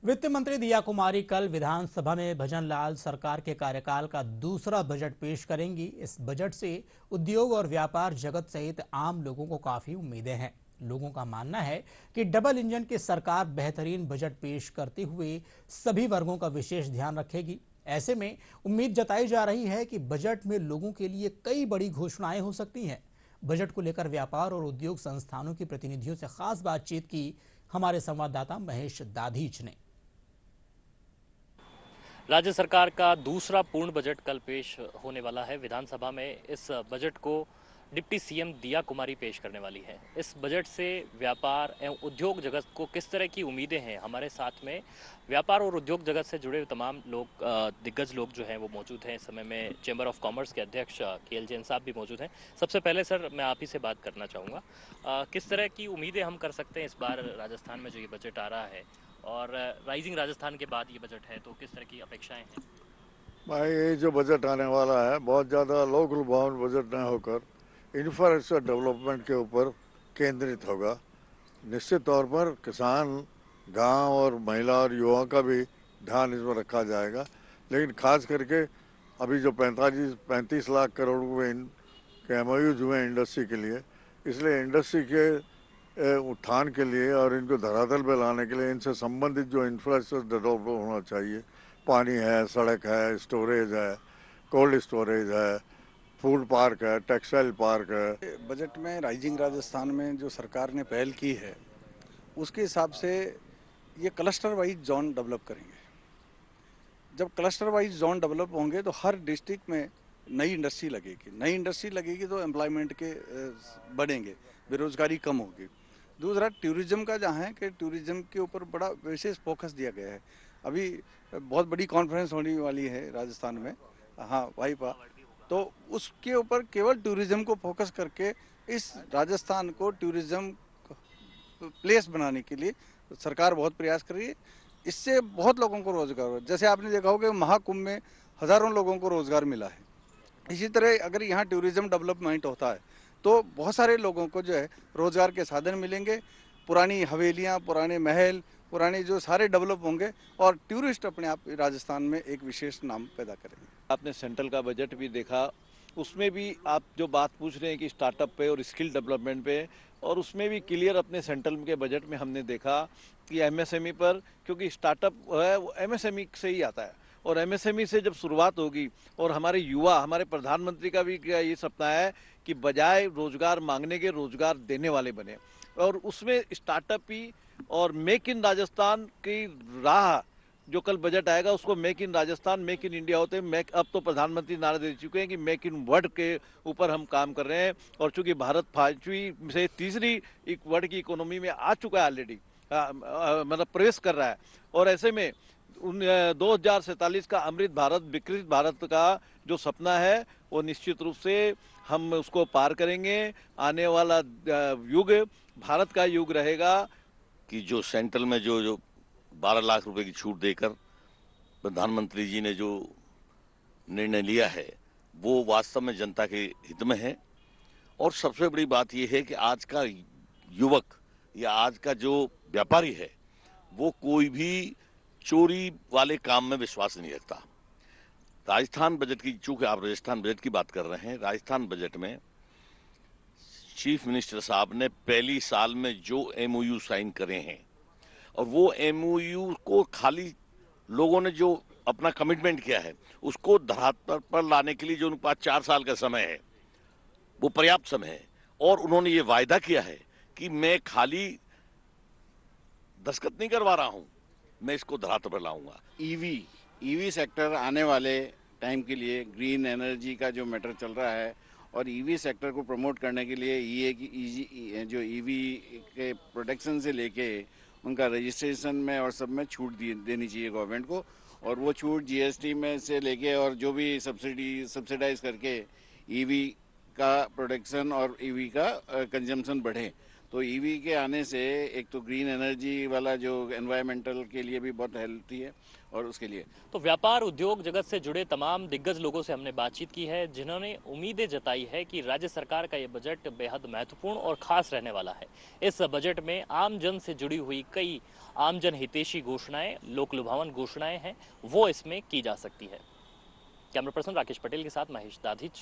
वित्त मंत्री दिया कुमारी कल विधानसभा में भजनलाल सरकार के कार्यकाल का दूसरा बजट पेश करेंगी। इस बजट से उद्योग और व्यापार जगत सहित आम लोगों को काफी उम्मीदें हैं। लोगों का मानना है कि डबल इंजन की सरकार बेहतरीन बजट पेश करते हुए सभी वर्गों का विशेष ध्यान रखेगी। ऐसे में उम्मीद जताई जा रही है कि बजट में लोगों के लिए कई बड़ी घोषणाएं हो सकती हैं। बजट को लेकर व्यापार और उद्योग संस्थानों के प्रतिनिधियों से खास बातचीत की हमारे संवाददाता महेश दाधीच ने। राज्य सरकार का दूसरा पूर्ण बजट कल पेश होने वाला है विधानसभा में। इस बजट को डिप्टी सीएम दिया कुमारी पेश करने वाली है। इस बजट से व्यापार एवं उद्योग जगत को किस तरह की उम्मीदें हैं, हमारे साथ में व्यापार और उद्योग जगत से जुड़े तमाम लोग, दिग्गज लोग जो हैं वो मौजूद हैं। इस समय में चैम्बर ऑफ कॉमर्स के अध्यक्ष KL जैन साहब भी मौजूद हैं। सबसे पहले सर, मैं आप ही से बात करना चाहूँगा, किस तरह की उम्मीदें हम कर सकते हैं इस बार राजस्थान में जो ये बजट आ रहा है, और राइजिंग राजस्थान के बाद ये बजट है, तो किस तरह की अपेक्षाएं हैं? भाई, ये जो बजट आने वाला है बहुत ज़्यादा लोकल बाउंड बजट न होकर इंफ्रास्ट्रक्चर डेवलपमेंट के ऊपर केंद्रित होगा। निश्चित तौर पर किसान, गांव और महिला और युवाओं का भी ध्यान इसमें रखा जाएगा। लेकिन खास करके अभी जो 35 लाख करोड़ के MOUs हुए इंडस्ट्री के लिए, इसलिए इंडस्ट्री के उत्थान के लिए और इनको धरातल पे लाने के लिए इनसे संबंधित जो इंफ्रास्ट्रक्चर डेवलप होना चाहिए, पानी है, सड़क है, स्टोरेज है, कोल्ड स्टोरेज है, फूड पार्क है, टेक्सटाइल पार्क है। बजट में राइजिंग राजस्थान में जो सरकार ने पहल की है उसके हिसाब से ये क्लस्टर वाइज जोन डेवलप करेंगे। जब क्लस्टर वाइज जोन डेवलप होंगे तो हर डिस्ट्रिक्ट में नई इंडस्ट्री लगेगी तो एम्प्लॉयमेंट के बढ़ेंगे, बेरोजगारी कम होगी। दूसरा, टूरिज्म का जहाँ है कि टूरिज्म के ऊपर बड़ा विशेष फोकस दिया गया है। अभी बहुत बड़ी कॉन्फ्रेंस होने वाली है राजस्थान में, हाँ वाइपा, तो उसके ऊपर केवल टूरिज्म को फोकस करके इस राजस्थान को टूरिज्म प्लेस बनाने के लिए सरकार बहुत प्रयास कर रही है। इससे बहुत लोगों को रोजगार हो, जैसे आपने देखा होगा महाकुंभ में हजारों लोगों को रोजगार मिला है। इसी तरह अगर यहाँ टूरिज्म डेवलपमेंट होता है तो बहुत सारे लोगों को जो है रोजगार के साधन मिलेंगे। पुरानी हवेलियाँ, पुराने महल, पुराने जो सारे डेवलप होंगे और टूरिस्ट अपने आप राजस्थान में एक विशेष नाम पैदा करेंगे। आपने सेंट्रल का बजट भी देखा, उसमें भी आप जो बात पूछ रहे हैं कि स्टार्टअप पे और स्किल डेवलपमेंट पे, और उसमें भी क्लियर अपने सेंट्रल के बजट में हमने देखा कि MSME पर, क्योंकि स्टार्टअप है वो MSME से ही आता है, और MSME से जब शुरुआत होगी, और हमारे युवा, हमारे प्रधानमंत्री का भी क्या ये सपना है कि बजाय रोजगार मांगने के रोजगार देने वाले बने, और उसमें स्टार्टअप ही और मेक इन राजस्थान की राह जो कल बजट आएगा उसको make in Rajasthan, make in India होते हैं। अब तो प्रधानमंत्री नारा दे चुके हैं कि मेक इन वर्ल्ड के ऊपर हम काम कर रहे हैं, और चूंकि भारत 5वीं से तीसरी एक वर्ल्ड की इकोनॉमी में आ चुका है ऑलरेडी, मतलब प्रवेश कर रहा है। और ऐसे में 2047 का अमृत भारत, विकसित भारत का जो सपना है वो निश्चित रूप से हम उसको पार करेंगे। आने वाला युग भारत का युग रहेगा। कि जो सेंट्रल में जो 12 लाख रुपए की छूट देकर प्रधानमंत्री जी ने जो निर्णय लिया है वो वास्तव में जनता के हित में है। और सबसे बड़ी बात यह है कि आज का युवक या आज का जो व्यापारी है वो कोई भी चोरी वाले काम में विश्वास नहीं रखता। राजस्थान बजट की, चूंकि आप राजस्थान बजट की बात कर रहे हैं, राजस्थान बजट में चीफ मिनिस्टर साहब ने पहली साल में जो MOU साइन करे हैं, और वो MOU को खाली लोगों ने जो अपना कमिटमेंट किया है उसको धरातल पर लाने के लिए जो उनके पास 4 साल का समय है वो पर्याप्त समय है। और उन्होंने ये वायदा किया है कि मैं खाली दस्तखत नहीं करवा रहा हूं, मैं इसको धरातल पर लाऊंगा। ईवी सेक्टर आने वाले टाइम के लिए ग्रीन एनर्जी का जो मैटर चल रहा है, और ईवी सेक्टर को प्रमोट करने के लिए जो ईवी के प्रोडक्शन से लेके उनका रजिस्ट्रेशन में और सब में छूट देनी चाहिए गवर्नमेंट को, और वो छूट GST में से लेके और जो भी सब्सिडाइज करके ईवी का प्रोडक्शन और ईवी का कंजम्पशन बढ़े। तो ईवी के आने से एक तो ग्रीन एनर्जी वाला जो एनवायरमेंटल के लिए भी बहुत हेल्थी है और उसके लिए तो व्यापार उद्योग जगत से जुड़े तमाम दिग्गज लोगों से हमने बातचीत की है, जिन्होंने उम्मीदें जताई है कि राज्य सरकार का ये बजट बेहद महत्वपूर्ण और खास रहने वाला है। इस बजट में आम जन से जुड़ी हुई कई आम जन हितैषी घोषणाएं, लोक लुभावन घोषणाएं हैं, वो इसमें की जा सकती है। कैमरा पर्सन राकेश पटेल के साथ महेश दाधिच,